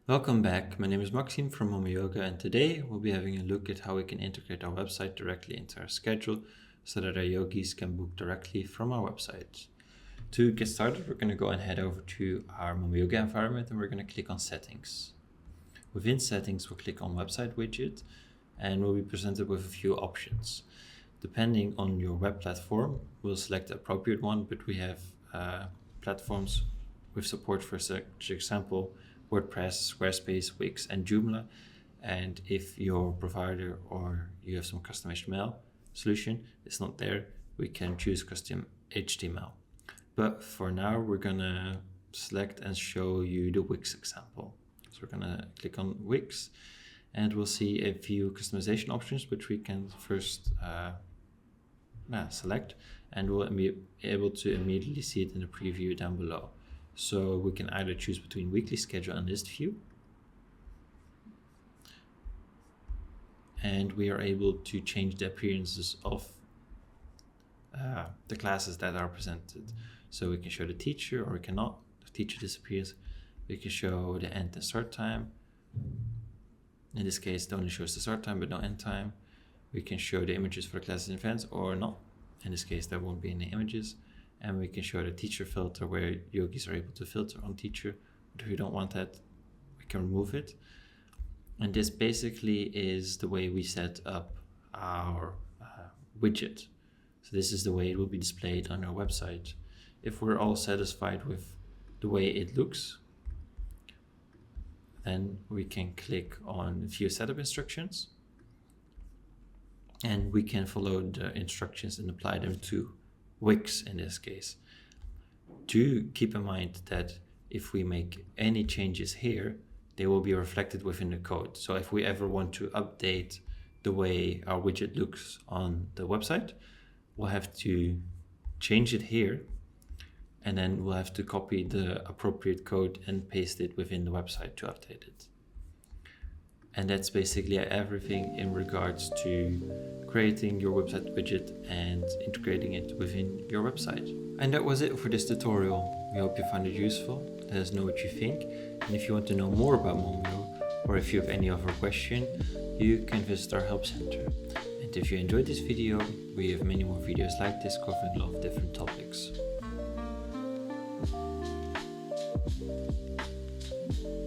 Welcome back, my name is Maxime from Momoyoga, and today we'll be having a look at how we can integrate our website directly into our schedule so that our yogis can book directly from our website. To get started, we're going to go and head over to our Momoyoga environment and we're going to click on Settings. Within Settings, we'll click on Website Widget and we'll be presented with a few options. Depending on your web platform, we'll select the appropriate one, but we have platforms with support for such example WordPress, Squarespace, Wix, and Joomla. And if your provider or you have some custom HTML solution is not there, we can choose custom HTML. But for now, we're gonna select and show you the Wix example. So we're gonna click on Wix and we'll see a few customization options, which we can first select, and we'll be able to immediately see it in the preview down below. So we can either choose between weekly schedule and list view. And we are able to change the appearances of the classes that are presented. So we can show the teacher or we cannot. The teacher disappears. We can show the end and start time. In this case, it only shows the start time but no end time. We can show the images for the classes and events or not. In this case, there won't be any images. And we can show the teacher filter where yogis are able to filter on teacher. But if we don't want that, we can remove it. And this basically is the way we set up our widget. So this is the way it will be displayed on our website. If we're all satisfied with the way it looks, then we can click on View Setup Instructions. And we can follow the instructions and apply them to Wix in this case. Do keep in mind that if we make any changes here, they will be reflected within the code. So if we ever want to update the way our widget looks on the website, we'll have to change it here, and then we'll have to copy the appropriate code and paste it within the website to update it. And that's basically everything in regards to creating your website widget and integrating it within your website. And that was it for this tutorial. We hope you found it useful. Let us know what you think. And if you want to know more about Momoyo, or if you have any other question, you can visit our help center. And if you enjoyed this video, we have many more videos like this covering a lot of different topics.